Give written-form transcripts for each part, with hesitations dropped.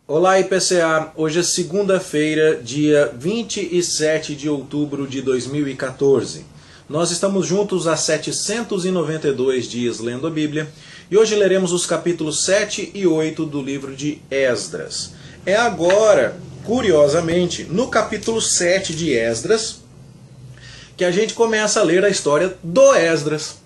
Olá IPCA, hoje é segunda-feira, dia 27 de outubro de 2014. Nós estamos juntos há 792 dias lendo a Bíblia e hoje leremos os capítulos 7 e 8 do livro de Esdras. É agora, curiosamente, no capítulo 7 de Esdras que a gente começa a ler a história do Esdras.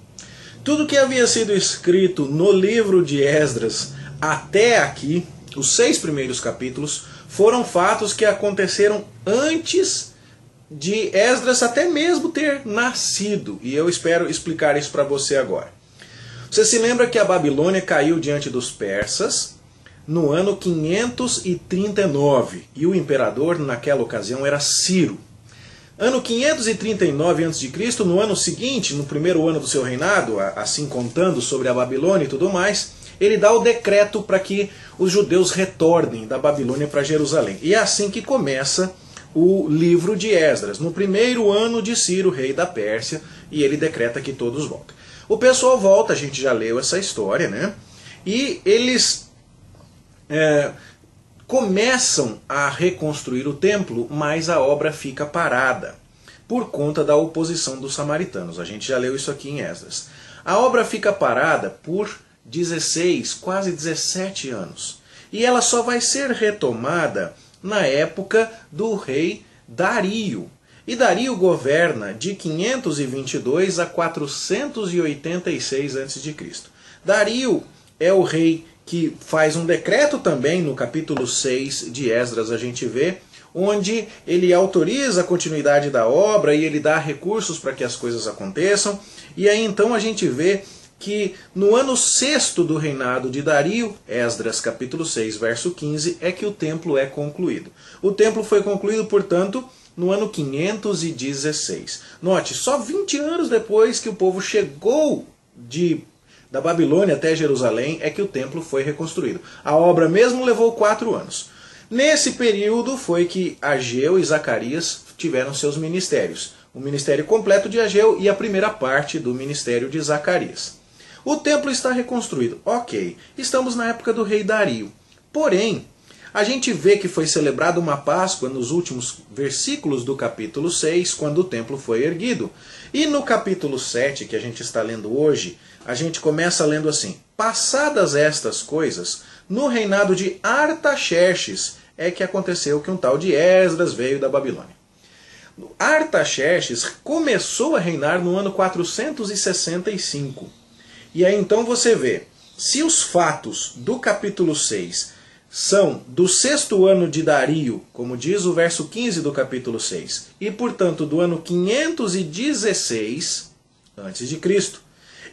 Tudo que havia sido escrito no livro de Esdras até aqui, os 6 primeiros capítulos, foram fatos que aconteceram antes de Esdras até mesmo ter nascido. E eu espero explicar isso para você agora. Você se lembra que a Babilônia caiu diante dos persas no ano 539. E o imperador naquela ocasião era Ciro. Ano 539 a.C., no ano seguinte, no primeiro ano do seu reinado, assim contando sobre a Babilônia e tudo mais, ele dá o decreto para que os judeus retornem da Babilônia para Jerusalém. E é assim que começa o livro de Esdras, no primeiro ano de Ciro, rei da Pérsia, e ele decreta que todos voltem. O pessoal volta, a gente já leu essa história, né? E eles começam a reconstruir o templo, mas a obra fica parada por conta da oposição dos samaritanos. A gente já leu isso aqui em Esdras. A obra fica parada por 16, quase 17 anos. E ela só vai ser retomada na época do rei Dario. E Dario governa de 522 a 486 a.C. Dario é o rei que faz um decreto também, no capítulo 6 de Esdras a gente vê, onde ele autoriza a continuidade da obra e ele dá recursos para que as coisas aconteçam. E aí então a gente vê que no ano 6º do reinado de Dario, Esdras capítulo 6, verso 15, é que o templo é concluído. O templo foi concluído, portanto, no ano 516. Note, só 20 anos depois que o povo chegou da Babilônia até Jerusalém é que o templo foi reconstruído. A obra mesmo levou 4 anos. Nesse período foi que Ageu e Zacarias tiveram seus ministérios. O ministério completo de Ageu e a primeira parte do ministério de Zacarias. O templo está reconstruído. Ok, estamos na época do rei Dario. Porém, a gente vê que foi celebrada uma Páscoa nos últimos versículos do capítulo 6, quando o templo foi erguido. E no capítulo 7, que a gente está lendo hoje, a gente começa lendo assim: passadas estas coisas, no reinado de Artaxerxes é que aconteceu que um tal de Esdras veio da Babilônia. Artaxerxes começou a reinar no ano 465. E aí então você vê, se os fatos do capítulo 6 são do 6º ano de Dario, como diz o verso 15 do capítulo 6, e portanto do ano 516 a.C.,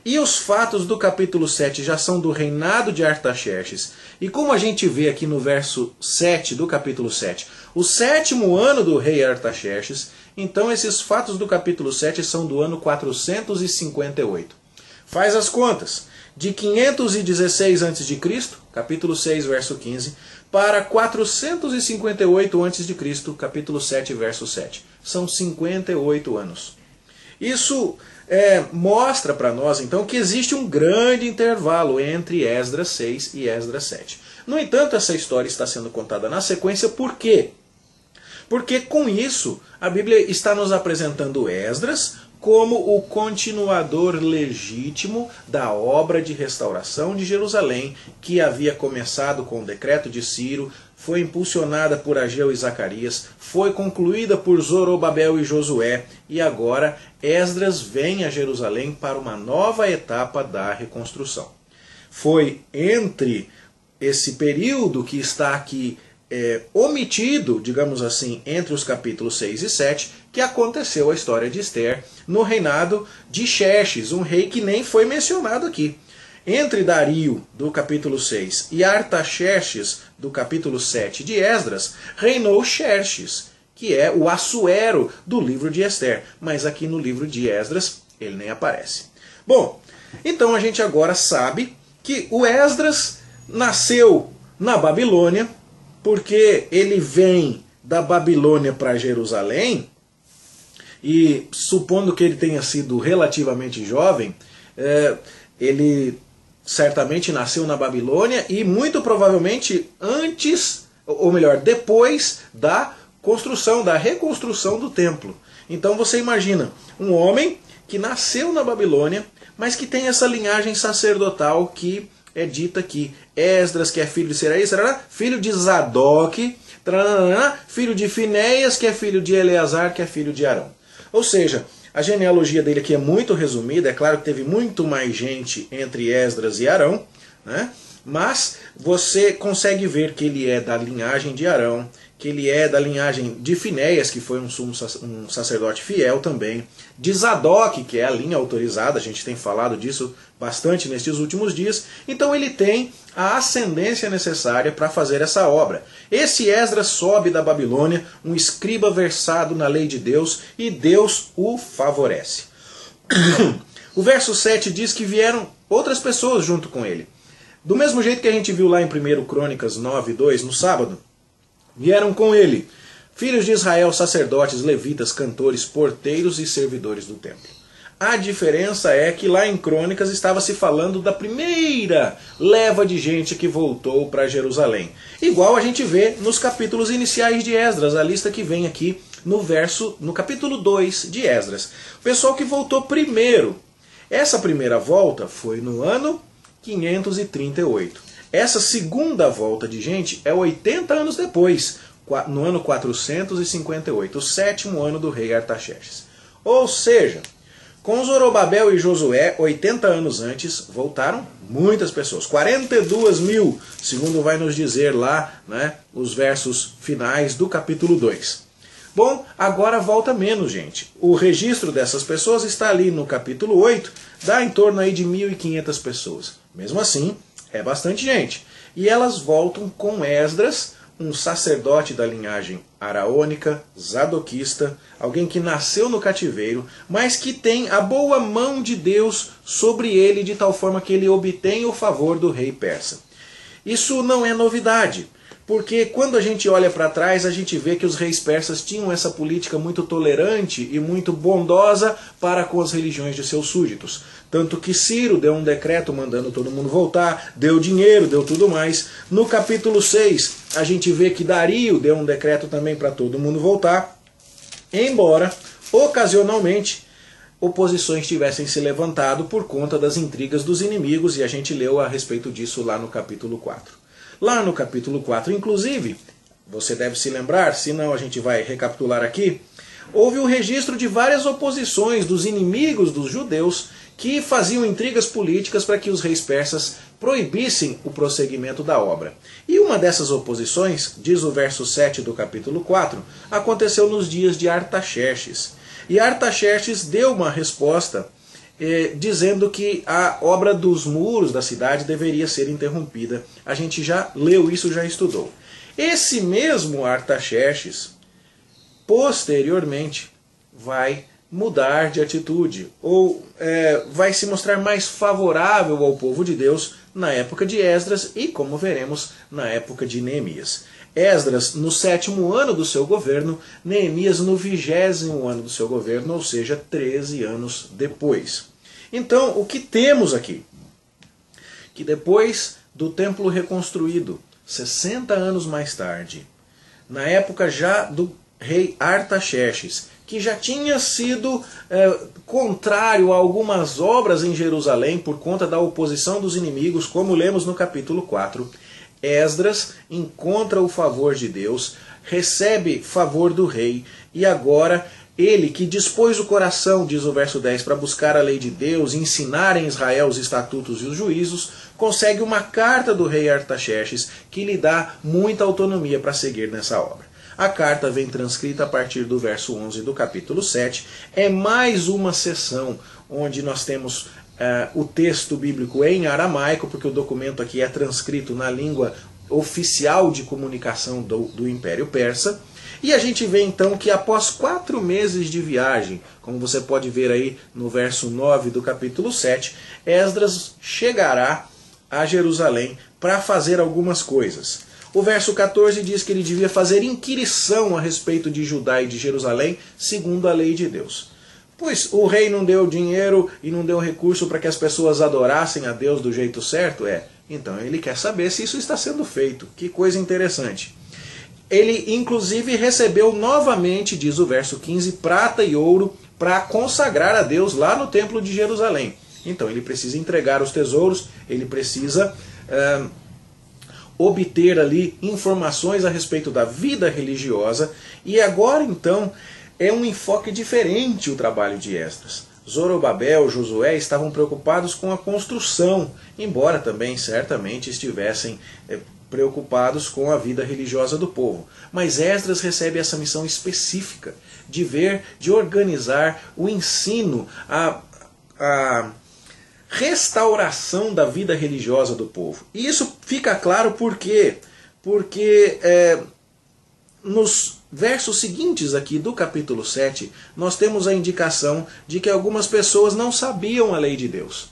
e os fatos do capítulo 7 já são do reinado de Artaxerxes, e como a gente vê aqui no verso 7 do capítulo 7, o 7º ano do rei Artaxerxes, então esses fatos do capítulo 7 são do ano 458. Faz as contas. De 516 a.C., capítulo 6, verso 15, para 458 a.C., capítulo 7, verso 7. São 58 anos. Isso mostra para nós, então, que existe um grande intervalo entre Esdras 6 e Esdras 7. No entanto, essa história está sendo contada na sequência, por quê? Porque com isso, a Bíblia está nos apresentando Esdras como o continuador legítimo da obra de restauração de Jerusalém, que havia começado com o decreto de Ciro, foi impulsionada por Ageu e Zacarias, foi concluída por Zorobabel e Josué, e agora Esdras vem a Jerusalém para uma nova etapa da reconstrução. Foi entre esse período que está aqui omitido, digamos assim, entre os capítulos 6 e 7, que aconteceu a história de Esther no reinado de Xerxes, um rei que nem foi mencionado aqui. Entre Dario, do capítulo 6, e Artaxerxes, do capítulo 7 de Esdras, reinou Xerxes, que é o Assuero do livro de Esther, mas aqui no livro de Esdras ele nem aparece. Bom, então a gente agora sabe que o Esdras nasceu na Babilônia, porque ele vem da Babilônia para Jerusalém, e supondo que ele tenha sido relativamente jovem, ele certamente nasceu na Babilônia e muito provavelmente antes ou melhor, depois da construção, da reconstrução do templo. Então você imagina um homem que nasceu na Babilônia, mas que tem essa linhagem sacerdotal que é dita aqui. Esdras, que é filho de Seraías, filho de Zadok, filho de Finéias, que é filho de Eleazar, que é filho de Arão. Ou seja, a genealogia dele aqui é muito resumida. É claro que teve muito mais gente entre Esdras e Arão, né? Mas você consegue ver que ele é da linhagem de Arão, que ele é da linhagem de Finéias, que foi um sacerdote fiel também, de Zadok, que é a linha autorizada, a gente tem falado disso bastante nestes últimos dias. Então ele tem a ascendência necessária para fazer essa obra. Esse Esdras sobe da Babilônia, um escriba versado na lei de Deus, e Deus o favorece. O verso 7 diz que vieram outras pessoas junto com ele. Do mesmo jeito que a gente viu lá em 1 Crônicas 9:2, no sábado, vieram com ele filhos de Israel, sacerdotes, levitas, cantores, porteiros e servidores do templo. A diferença é que lá em Crônicas estava se falando da primeira leva de gente que voltou para Jerusalém. Igual a gente vê nos capítulos iniciais de Esdras, a lista que vem aqui no capítulo 2 de Esdras. O pessoal que voltou primeiro. Essa primeira volta foi no ano 538. Essa segunda volta de gente é 80 anos depois, no ano 458, o 7º ano do rei Artaxerxes. Ou seja, com Zorobabel e Josué, 80 anos antes, voltaram muitas pessoas. 42 mil, segundo vai nos dizer lá, né, os versos finais do capítulo 2. Bom, agora volta menos gente. O registro dessas pessoas está ali no capítulo 8, dá em torno aí de 1.500 pessoas. Mesmo assim, é bastante gente. E elas voltam com Esdras, um sacerdote da linhagem araônica, zadoquista, alguém que nasceu no cativeiro, mas que tem a boa mão de Deus sobre ele, de tal forma que ele obtém o favor do rei persa. Isso não é novidade, porque quando a gente olha para trás, a gente vê que os reis persas tinham essa política muito tolerante e muito bondosa para com as religiões de seus súditos. Tanto que Ciro deu um decreto mandando todo mundo voltar, deu dinheiro, deu tudo mais. No capítulo 6, a gente vê que Dario deu um decreto também para todo mundo voltar, embora, ocasionalmente, oposições tivessem se levantado por conta das intrigas dos inimigos, e a gente leu a respeito disso lá no capítulo 4. Lá no capítulo 4, inclusive, você deve se lembrar, senão a gente vai recapitular aqui, houve o registro de várias oposições dos inimigos dos judeus que faziam intrigas políticas para que os reis persas proibissem o prosseguimento da obra. E uma dessas oposições, diz o verso 7 do capítulo 4, aconteceu nos dias de Artaxerxes. E Artaxerxes deu uma resposta dizendo que a obra dos muros da cidade deveria ser interrompida. A gente já leu isso, já estudou. Esse mesmo Artaxerxes, posteriormente, vai mudar de atitude, ou vai se mostrar mais favorável ao povo de Deus na época de Esdras e, como veremos, na época de Neemias. Esdras no 7º ano do seu governo, Neemias no 20º ano do seu governo, ou seja, 13 anos depois. Então, o que temos aqui? Que depois do templo reconstruído, 60 anos mais tarde, na época já do rei Artaxerxes, que já tinha sido contrário a algumas obras em Jerusalém por conta da oposição dos inimigos, como lemos no capítulo 4, Esdras encontra o favor de Deus, recebe favor do rei, e agora ele que dispôs o coração, diz o verso 10, para buscar a lei de Deus, ensinar em Israel os estatutos e os juízos, consegue uma carta do rei Artaxerxes que lhe dá muita autonomia para seguir nessa obra. A carta vem transcrita a partir do verso 11 do capítulo 7. É mais uma sessão onde nós temos o texto bíblico em aramaico, porque o documento aqui é transcrito na língua oficial de comunicação do Império Persa. E a gente vê então que após 4 meses de viagem, como você pode ver aí no verso 9 do capítulo 7, Esdras chegará a Jerusalém para fazer algumas coisas. O verso 14 diz que ele devia fazer inquirição a respeito de Judá e de Jerusalém, segundo a lei de Deus. Pois o rei não deu dinheiro e não deu recurso para que as pessoas adorassem a Deus do jeito certo? Então ele quer saber se isso está sendo feito. Que coisa interessante. ele inclusive recebeu novamente, diz o verso 15, prata e ouro para consagrar a Deus lá no templo de Jerusalém. Então ele precisa entregar os tesouros, ele precisa obter ali informações a respeito da vida religiosa, e agora então é um enfoque diferente o trabalho de Esdras. Zorobabel, Josué estavam preocupados com a construção, embora também certamente estivessem preocupados com a vida religiosa do povo. Mas Esdras recebe essa missão específica de ver, de organizar o ensino, a restauração da vida religiosa do povo. E isso fica claro por quê? Porque nos versos seguintes aqui do capítulo 7, nós temos a indicação de que algumas pessoas não sabiam a lei de Deus.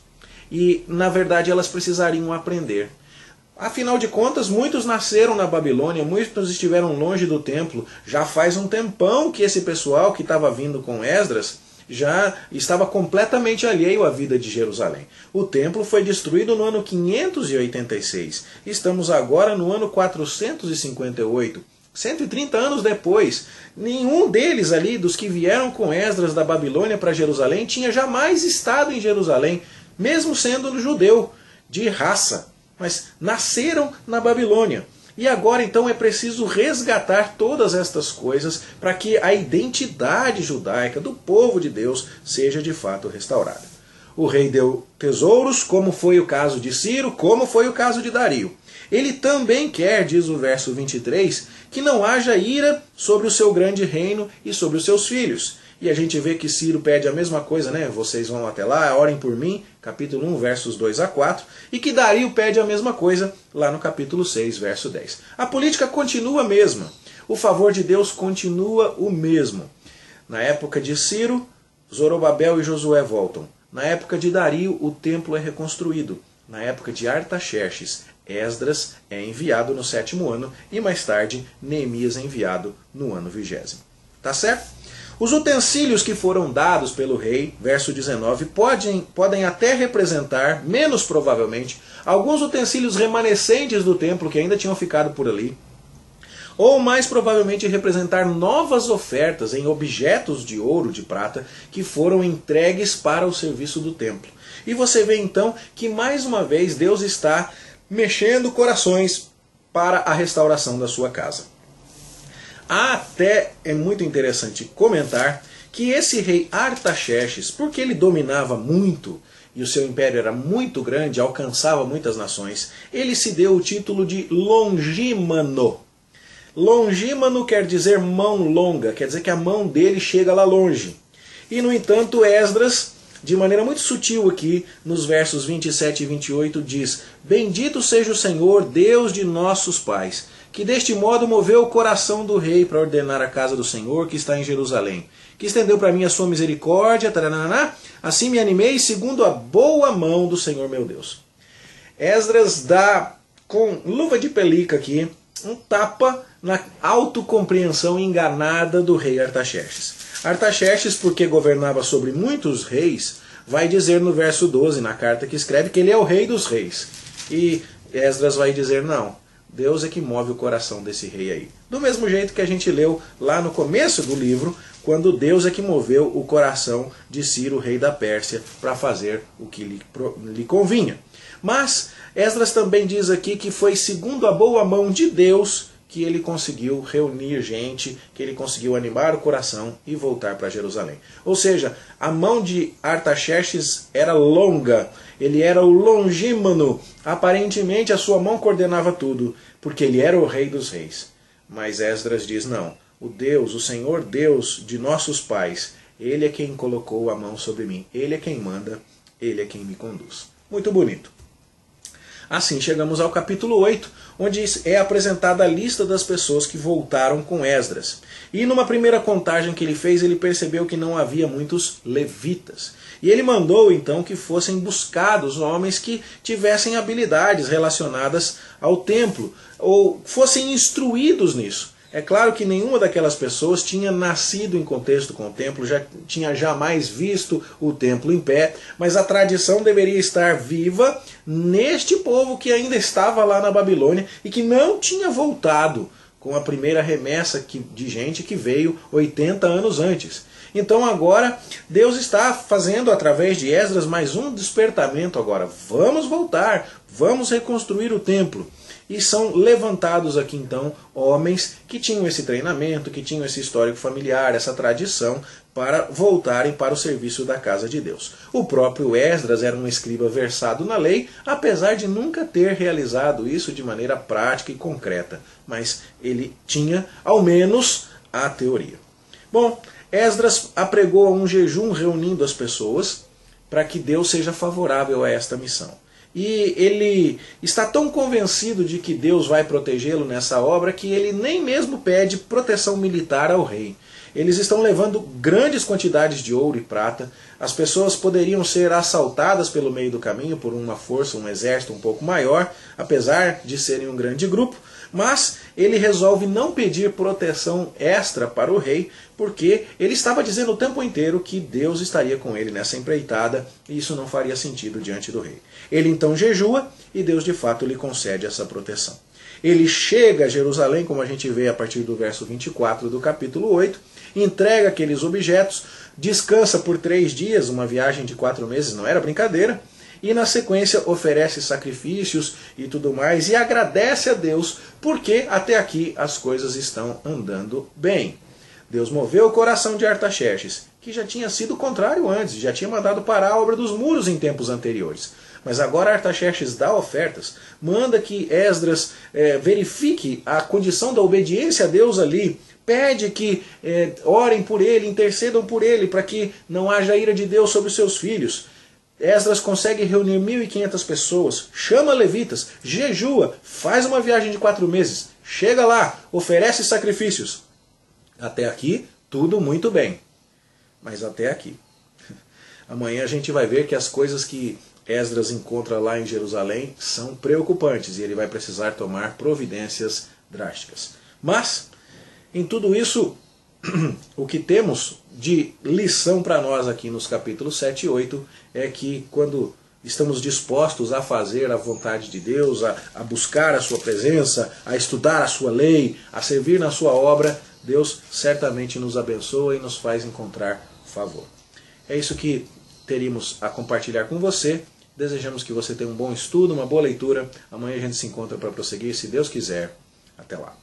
E, na verdade, elas precisariam aprender. Afinal de contas, muitos nasceram na Babilônia, muitos estiveram longe do templo. Já faz um tempão que esse pessoal que estava vindo com Esdras já estava completamente alheio à vida de Jerusalém. O templo foi destruído no ano 586. Estamos agora no ano 458. 130 anos depois. Nenhum deles ali, dos que vieram com Esdras da Babilônia para Jerusalém, tinha jamais estado em Jerusalém, mesmo sendo judeu, de raça. Mas nasceram na Babilônia. E agora então é preciso resgatar todas estas coisas para que a identidade judaica do povo de Deus seja de fato restaurada. O rei deu tesouros, como foi o caso de Ciro, como foi o caso de Dario. Ele também quer, diz o verso 23, que não haja ira sobre o seu grande reino e sobre os seus filhos. E a gente vê que Ciro pede a mesma coisa, né? Vocês vão até lá, orem por mim, capítulo 1, versos 2 a 4. E que Dario pede a mesma coisa lá no capítulo 6, verso 10. A política continua a mesma. O favor de Deus continua o mesmo. Na época de Ciro, Zorobabel e Josué voltam. Na época de Dario, o templo é reconstruído. Na época de Artaxerxes, Esdras é enviado no 7º ano e mais tarde Neemias é enviado no ano 20º. Tá certo? Os utensílios que foram dados pelo rei, verso 19, podem até representar, menos provavelmente, alguns utensílios remanescentes do templo que ainda tinham ficado por ali, ou mais provavelmente representar novas ofertas em objetos de ouro, de prata, que foram entregues para o serviço do templo. E você vê então que mais uma vez Deus está mexendo corações para a restauração da sua casa. Até é muito interessante comentar que esse rei Artaxerxes, porque ele dominava muito e o seu império era muito grande, alcançava muitas nações, ele se deu o título de Longímano. Longímano quer dizer mão longa, quer dizer que a mão dele chega lá longe. E no entanto Esdras, de maneira muito sutil aqui, nos versos 27 e 28, diz: Bendito seja o Senhor, Deus de nossos pais, que deste modo moveu o coração do rei para ordenar a casa do Senhor que está em Jerusalém, que estendeu para mim a sua misericórdia, taranana, assim me animei segundo a boa mão do Senhor meu Deus. Esdras dá, com luva de pelica aqui, um tapa na autocompreensão enganada do rei Artaxerxes. Artaxerxes, porque governava sobre muitos reis, vai dizer no verso 12, na carta que escreve, que ele é o rei dos reis. E Esdras vai dizer, não, Deus é que move o coração desse rei aí. Do mesmo jeito que a gente leu lá no começo do livro, quando Deus é que moveu o coração de Ciro, rei da Pérsia, para fazer o que lhe convinha. Mas Esdras também diz aqui que foi segundo a boa mão de Deus que ele conseguiu reunir gente, que ele conseguiu animar o coração e voltar para Jerusalém. Ou seja, a mão de Artaxerxes era longa, ele era o longímano, aparentemente a sua mão coordenava tudo, porque ele era o rei dos reis. Mas Esdras diz, não, o Deus, o Senhor Deus de nossos pais, ele é quem colocou a mão sobre mim, ele é quem manda, ele é quem me conduz. Muito bonito. Assim chegamos ao capítulo 8, onde é apresentada a lista das pessoas que voltaram com Esdras. E numa primeira contagem que ele fez, ele percebeu que não havia muitos levitas. E ele mandou então que fossem buscados homens que tivessem habilidades relacionadas ao templo, ou fossem instruídos nisso. É claro que nenhuma daquelas pessoas tinha nascido em contexto com o templo, já tinha jamais visto o templo em pé, mas a tradição deveria estar viva neste povo que ainda estava lá na Babilônia e que não tinha voltado com a primeira remessa de gente que veio 80 anos antes. Então agora Deus está fazendo através de Esdras mais um despertamento agora. Vamos voltar, vamos reconstruir o templo. E são levantados aqui então homens que tinham esse treinamento, que tinham esse histórico familiar, essa tradição, para voltarem para o serviço da casa de Deus. O próprio Esdras era um escriba versado na lei, apesar de nunca ter realizado isso de maneira prática e concreta. Mas ele tinha, ao menos, a teoria. Bom, Esdras apregou um jejum reunindo as pessoas para que Deus seja favorável a esta missão. E ele está tão convencido de que Deus vai protegê-lo nessa obra que ele nem mesmo pede proteção militar ao rei. Eles estão levando grandes quantidades de ouro e prata. As pessoas poderiam ser assaltadas pelo meio do caminho por uma força, um exército um pouco maior, apesar de serem um grande grupo. Mas ele resolve não pedir proteção extra para o rei, porque ele estava dizendo o tempo inteiro que Deus estaria com ele nessa empreitada, e isso não faria sentido diante do rei. Ele então jejua, e Deus de fato lhe concede essa proteção. Ele chega a Jerusalém, como a gente vê a partir do verso 24 do capítulo 8, entrega aqueles objetos, descansa por 3 dias, uma viagem de 4 meses, não era brincadeira, e na sequência oferece sacrifícios e tudo mais, e agradece a Deus, porque até aqui as coisas estão andando bem. Deus moveu o coração de Artaxerxes, que já tinha sido contrário antes, já tinha mandado parar a obra dos muros em tempos anteriores. Mas agora Artaxerxes dá ofertas, manda que Esdras verifique a condição da obediência a Deus ali, pede que orem por ele, intercedam por ele, para que não haja ira de Deus sobre os seus filhos. Esdras consegue reunir 1.500 pessoas, chama levitas, jejua, faz uma viagem de 4 meses, chega lá, oferece sacrifícios. Até aqui, tudo muito bem. Mas até aqui. Amanhã a gente vai ver que as coisas que Esdras encontra lá em Jerusalém são preocupantes e ele vai precisar tomar providências drásticas. Mas, em tudo isso, o que temos de lição para nós aqui nos capítulos 7 e 8 é que quando estamos dispostos a fazer a vontade de Deus, a buscar a sua presença, a estudar a sua lei, a servir na sua obra, Deus certamente nos abençoa e nos faz encontrar favor. É isso que teríamos a compartilhar com você. Desejamos que você tenha um bom estudo, uma boa leitura. Amanhã a gente se encontra para prosseguir, se Deus quiser. Até lá.